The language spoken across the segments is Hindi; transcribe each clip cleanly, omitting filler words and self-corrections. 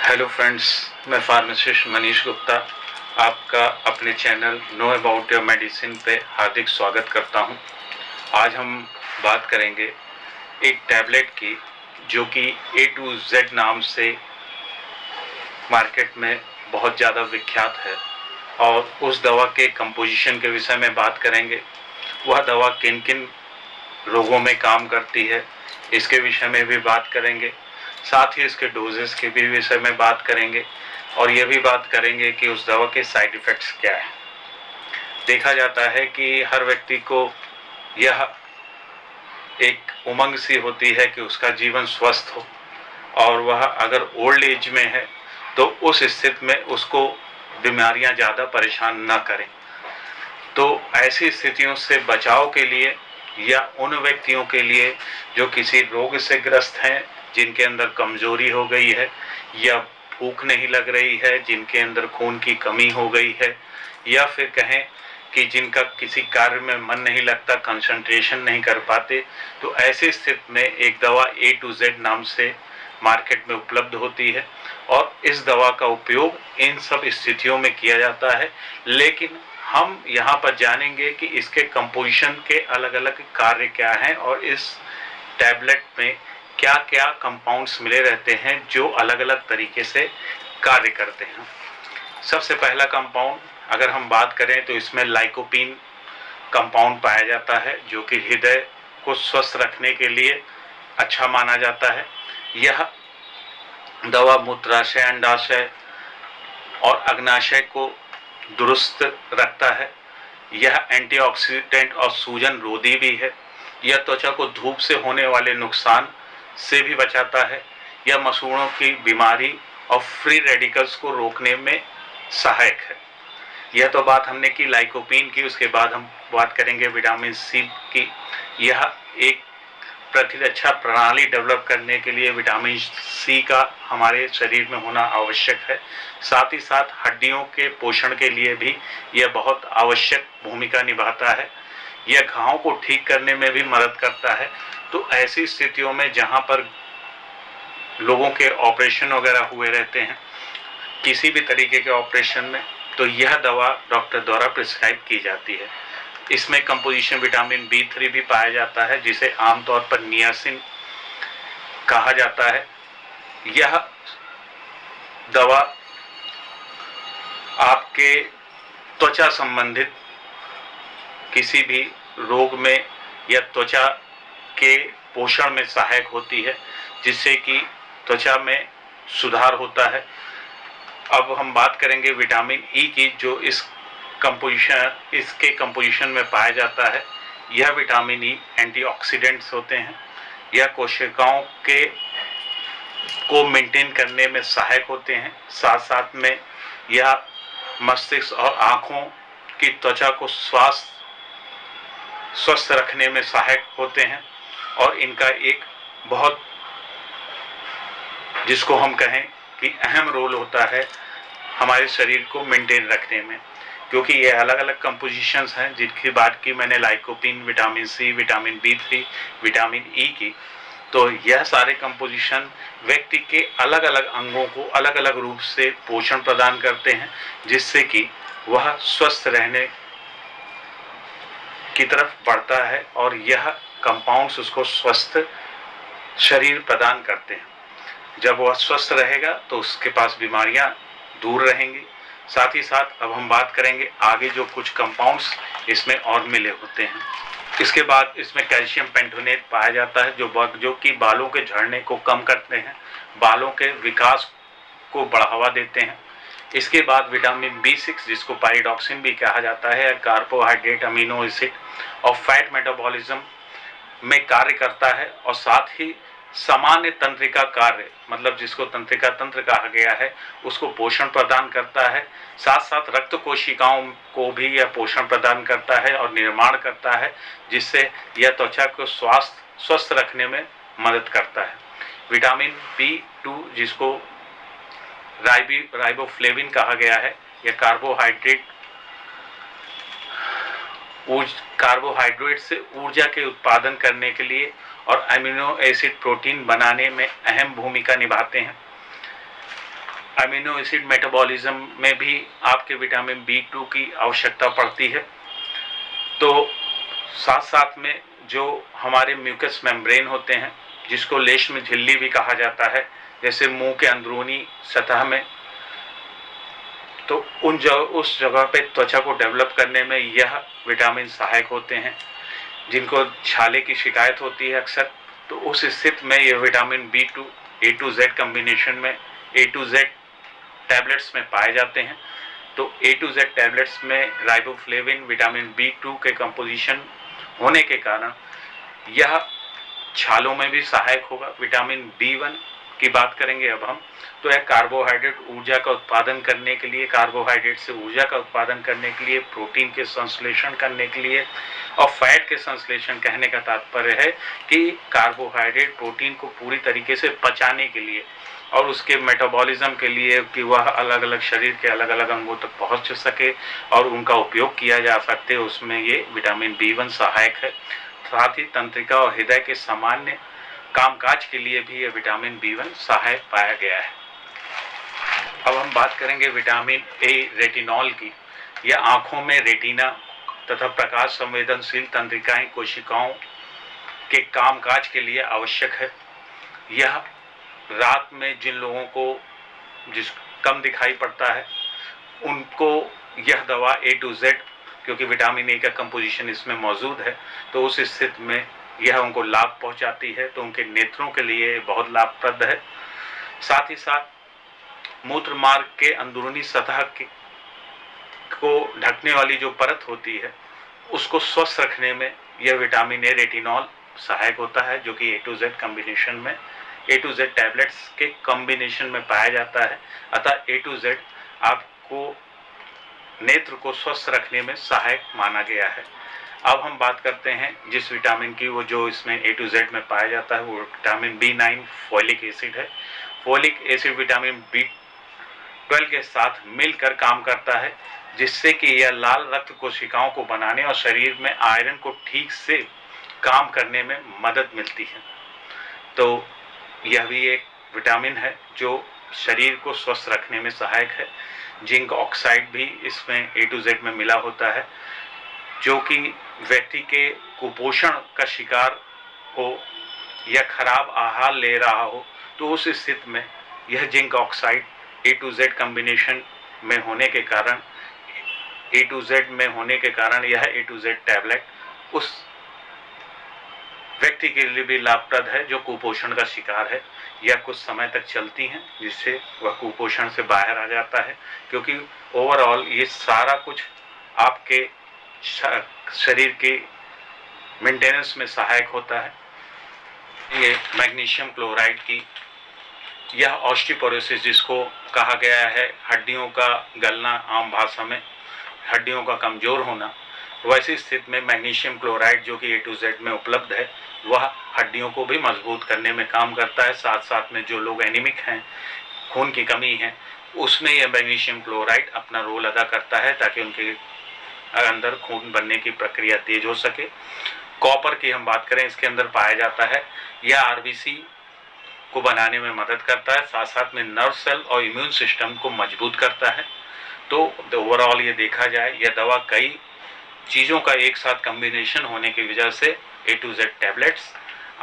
हेलो फ्रेंड्स, मैं फार्मासिस्ट मनीष गुप्ता आपका अपने channel know about your medicine पे हार्दिक स्वागत करता हूं। आज हम बात करेंगे एक टैबलेट की जो कि A to Z नाम से मार्केट में बहुत ज़्यादा विख्यात है, और उस दवा के कंपोजिशन के विषय में बात करेंगे। वह दवा किन किन रोगों में काम करती है इसके विषय में भी बात करेंगे। साथ ही इसके डोजेस के भी विषय में बात करेंगे, और यह भी बात करेंगे कि उस दवा के साइड इफ़ेक्ट्स क्या है। देखा जाता है कि हर व्यक्ति को यह एक उमंग सी होती है कि उसका जीवन स्वस्थ हो, और वह अगर ओल्ड एज में है तो उस स्थिति में उसको बीमारियां ज़्यादा परेशान न करें। तो ऐसी स्थितियों से बचाव के लिए या उन व्यक्तियों के लिए जो किसी रोग से ग्रस्त हैं, जिनके अंदर कमजोरी हो गई है या भूख नहीं लग रही है, जिनके अंदर खून की कमी हो गई है, या फिर कहें कि जिनका किसी कार्य में मन नहीं लगता, कंसंट्रेशन नहीं कर पाते, तो ऐसी स्थिति में एक दवा A to Z नाम से मार्केट में उपलब्ध होती है, और इस दवा का उपयोग इन सब स्थितियों में किया जाता है। लेकिन हम यहाँ पर जानेंगे कि इसके कंपोजिशन के अलग अलग कार्य क्या हैं, और इस टैबलेट में क्या क्या कंपाउंड्स मिले रहते हैं जो अलग अलग तरीके से कार्य करते हैं। सबसे पहला कंपाउंड अगर हम बात करें तो इसमें लाइकोपीन कंपाउंड पाया जाता है, जो कि हृदय को स्वस्थ रखने के लिए अच्छा माना जाता है। यह दवा मूत्राशय, अंडाशय और अग्नाशय को दुरुस्त रखता है। यह एंटीऑक्सीडेंट और सूजन रोधी भी है। यह त्वचा को धूप से होने वाले नुकसान से भी बचाता है। यह मसूड़ों की बीमारी और फ्री रेडिकल्स को रोकने में सहायक है। यह तो बात हमने की लाइकोपीन की। उसके बाद हम बात करेंगे विटामिन सी की। यह एक प्रतिरक्षा प्रणाली डेवलप करने के लिए विटामिन सी का हमारे शरीर में होना आवश्यक है। साथ ही साथ हड्डियों के पोषण के लिए भी यह बहुत आवश्यक भूमिका निभाता है। यह घावों को ठीक करने में भी मदद करता है। तो ऐसी स्थितियों में जहाँ पर लोगों के ऑपरेशन वगैरह हुए रहते हैं, किसी भी तरीके के ऑपरेशन में, तो यह दवा डॉक्टर द्वारा प्रिस्क्राइब की जाती है। इसमें कंपोजिशन विटामिन B3 भी पाया जाता है, जिसे आमतौर पर नियासिन कहा जाता है। यह दवा आपके त्वचा संबंधित किसी भी रोग में या त्वचा के पोषण में सहायक होती है, जिससे कि त्वचा में सुधार होता है। अब हम बात करेंगे विटामिन ई की, जो इसके कंपोजिशन में पाया जाता है। यह विटामिन ई एंटीऑक्सीडेंट्स होते हैं। यह कोशिकाओं को मेंटेन करने में सहायक होते हैं। साथ साथ में यह मस्तिष्क और आँखों की त्वचा को स्वस्थ रखने में सहायक होते हैं, और इनका एक बहुत, जिसको हम कहें कि अहम रोल होता है हमारे शरीर को मेंटेन रखने में, क्योंकि ये अलग अलग कंपोजिशंस हैं जिनकी बात की मैंने, lycopene, vitamin C, vitamin B3, vitamin E की। तो यह सारे कंपोजिशन व्यक्ति के अलग अलग अंगों को अलग अलग रूप से पोषण प्रदान करते हैं, जिससे कि वह स्वस्थ रहने की तरफ बढ़ता है, और यह कंपाउंड्स उसको स्वस्थ शरीर प्रदान करते हैं। जब वह स्वस्थ रहेगा तो उसके पास बीमारियां दूर रहेंगी। साथ ही साथ अब हम बात करेंगे आगे जो कुछ कंपाउंड्स इसमें और मिले होते हैं। इसके बाद इसमें कैल्शियम पेंटोनेट पाया जाता है, जो कि बालों के झड़ने को कम करते हैं, बालों के विकास को बढ़ावा देते हैं। इसके बाद विटामिन B6, जिसको पाइरिडॉक्सिन भी कहा जाता है, कार्बोहाइड्रेट, अमीनो एसिड और फैट मेटाबॉलिज्म में कार्य करता है, और साथ ही सामान्य तंत्रिका कार्य, मतलब जिसको तंत्रिका तंत्र कहा गया है, उसको पोषण प्रदान करता है। साथ साथ रक्त कोशिकाओं को भी यह पोषण प्रदान करता है और निर्माण करता है, जिससे यह त्वचा को स्वस्थ रखने में मदद करता है। विटामिन B2, जिसको राइबोफ्लेविन कहा गया है, यह कार्बोहाइड्रेट से ऊर्जा के उत्पादन करने के लिए और अमीनो एसिड प्रोटीन बनाने में अहम भूमिका निभाते हैं। अमीनो एसिड मेटाबॉलिज्म में भी आपके विटामिन B2 की आवश्यकता पड़ती है। तो साथ साथ में जो हमारे म्यूकस मेम्ब्रेन होते हैं, जिसको लेश्म झिल्ली भी कहा जाता है, जैसे मुंह के अंदरूनी सतह में, तो उस जगह पे त्वचा को डेवलप करने में यह विटामिन सहायक होते हैं। जिनको छाले की शिकायत होती है अक्सर, तो उस स्थिति में यह vitamin B2 A to Z combination में A to Z टैबलेट्स में पाए जाते हैं। तो A to Z टैबलेट्स में राइबोफ्लेविन विटामिन B2 के कंपोजिशन होने के कारण यह छालों में भी सहायक होगा। विटामिन B1 की बात करेंगे अब हम, तो यह कार्बोहाइड्रेट ऊर्जा का उत्पादन करने के लिए, कार्बोहाइड्रेट से ऊर्जा का उत्पादन करने के लिए, प्रोटीन के संश्लेषण करने के लिए और फैट के संश्लेषण, कहने का तात्पर्य है कि कार्बोहाइड्रेट प्रोटीन को पूरी तरीके से पचाने के लिए और उसके मेटाबॉलिज्म के लिए, कि वह अलग अलग शरीर के अलग अलग अंगों तक पहुंच सके और उनका उपयोग किया जा सकते, उसमें ये विटामिन B1 सहायक है। साथ ही तंत्रिका और हृदय के सामान्य कामकाज के लिए भी यह विटामिन B1 सहायक पाया गया है। अब हम बात करेंगे विटामिन A रेटिनॉल की। यह आंखों में रेटिना तथा प्रकाश संवेदनशील तंत्रिकाएं कोशिकाओं के कामकाज के लिए आवश्यक है। यह रात में जिन लोगों को कम दिखाई पड़ता है, उनको यह दवा A to Z, क्योंकि विटामिन A का कंपोजिशन इसमें मौजूद है, तो उस स्थिति में यह उनको लाभ पहुंचाती है, तो उनके नेत्रों के लिए बहुत लाभप्रद है। साथ ही साथ मूत्र मार्ग के अंदरूनी सतह को ढकने वाली जो परत होती है, उसको स्वस्थ रखने में यह विटामिन A रेटिनॉल सहायक होता है, जो कि A to Z कॉम्बिनेशन में, A to Z टैबलेट्स के कॉम्बिनेशन में पाया जाता है। अतः A to Z आपको नेत्र को स्वस्थ रखने में सहायक माना गया है। अब हम बात करते हैं जिस विटामिन की, वो जो इसमें A to Z में पाया जाता है, वो विटामिन B9 फोलिक एसिड है। फोलिक एसिड विटामिन B12 के साथ मिलकर काम करता है, जिससे कि यह लाल रक्त कोशिकाओं को बनाने और शरीर में आयरन को ठीक से काम करने में मदद मिलती है। तो यह भी एक विटामिन है जो शरीर को स्वस्थ रखने में सहायक है। जिंक ऑक्साइड भी इसमें A to Z में मिला होता है, जो कि व्यक्ति के कुपोषण का शिकार हो या खराब आहार ले रहा हो, तो उस स्थिति में यह zinc oxide A to Z combination में होने के कारण, A to Z में होने के कारण यह A to Z टैबलेट उस व्यक्ति के लिए भी लाभप्रद है जो कुपोषण का शिकार है। यह कुछ समय तक चलती हैं, जिससे वह कुपोषण से बाहर आ जाता है, क्योंकि ओवरऑल ये सारा कुछ आपके शरीर के मेंटेनेंस में सहायक होता है। ये मैग्नीशियम क्लोराइड की, यह ऑस्टियोपोरोसिस जिसको कहा गया है, हड्डियों का गलना, आम भाषा में हड्डियों का कमजोर होना, वैसी स्थिति में मैग्नीशियम क्लोराइड जो कि A to Z में उपलब्ध है, वह हड्डियों को भी मजबूत करने में काम करता है। साथ साथ में जो लोग एनीमिक हैं, खून की कमी है, उसमें यह मैग्नीशियम क्लोराइड अपना रोल अदा करता है, ताकि उनके अंदर खून बनने की प्रक्रिया तेज हो सके। कॉपर की हम बात करें, इसके अंदर पाया जाता है, यह RBC को बनाने में मदद करता है, साथ साथ में नर्व सेल और इम्यून सिस्टम को मजबूत करता है। तो ओवरऑल ये देखा जाए, यह दवा कई चीज़ों का एक साथ कॉम्बिनेशन होने की वजह से A to Z टैबलेट्स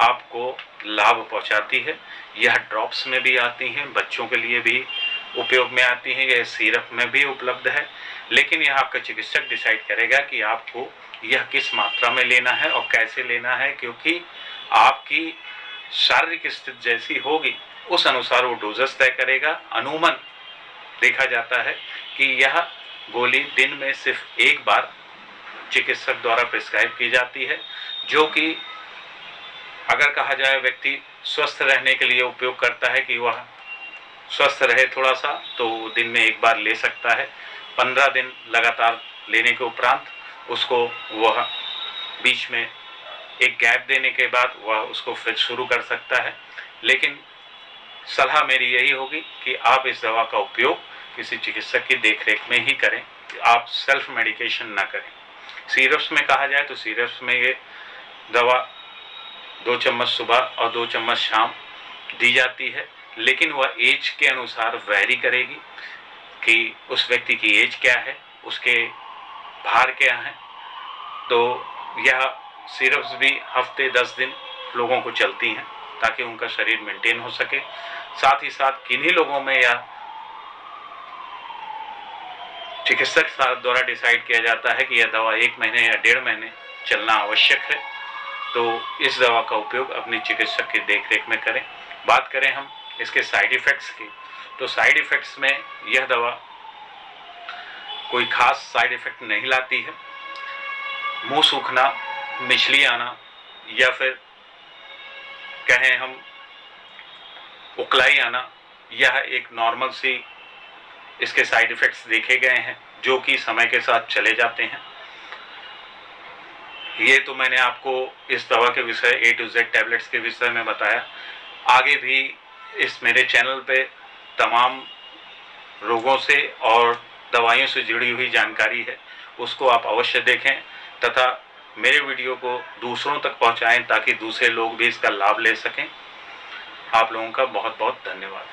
आपको लाभ पहुंचाती है। यह ड्रॉप्स में भी आती हैं, बच्चों के लिए भी उपयोग में आती हैं, यह सिरप में भी उपलब्ध है, लेकिन यह आपका चिकित्सक डिसाइड करेगा कि आपको यह किस मात्रा में लेना है और कैसे लेना है, क्योंकि आपकी शारीरिक स्थिति जैसी होगी उस अनुसार वो डोजेस तय करेगा। अमूमन देखा जाता है कि यह गोली दिन में सिर्फ एक बार चिकित्सक द्वारा प्रिस्क्राइब की जाती है, जो कि अगर कहा जाए व्यक्ति स्वस्थ रहने के लिए उपयोग करता है कि वह स्वस्थ रहे थोड़ा सा, तो दिन में एक बार ले सकता है। 15 दिन लगातार लेने के उपरांत उसको वह बीच में एक गैप देने के बाद वह उसको फिर शुरू कर सकता है। लेकिन सलाह मेरी यही होगी कि आप इस दवा का उपयोग किसी चिकित्सक की देखरेख में ही करें, आप सेल्फ मेडिकेशन ना करें। सिरप्स में कहा जाए तो सिरप्स में ये दवा 2 चम्मच सुबह और 2 चम्मच शाम दी जाती है, लेकिन वह एज के अनुसार वैरी करेगी कि उस व्यक्ति की एज क्या है, उसके भार क्या है। तो यह सिरप्स भी हफ्ते 10 दिन लोगों को चलती हैं ताकि उनका शरीर मेंटेन हो सके। साथ ही साथ किन्हीं लोगों में यह चिकित्सक द्वारा डिसाइड किया जाता है कि यह दवा 1 महीने या 1.5 महीने चलना आवश्यक है। तो इस दवा का उपयोग अपनी चिकित्सक की देखरेख में करें। बात करें हम इसके साइड इफ़ेक्ट्स की, तो साइड इफ़ेक्ट्स में यह दवा कोई खास साइड इफ़ेक्ट नहीं लाती है। मुंह सूखना, मिचली आना या फिर कहें हम उकलाई आना, यह एक नॉर्मल सी इसके साइड इफ़ेक्ट्स देखे गए हैं जो कि समय के साथ चले जाते हैं। ये तो मैंने आपको इस दवा के विषय A to Z टैबलेट्स के विषय में बताया। आगे भी इस मेरे चैनल पे तमाम रोगों से और दवाइयों से जुड़ी हुई जानकारी है, उसको आप अवश्य देखें तथा मेरे वीडियो को दूसरों तक पहुंचाएं ताकि दूसरे लोग भी इसका लाभ ले सकें। आप लोगों का बहुत बहुत धन्यवाद।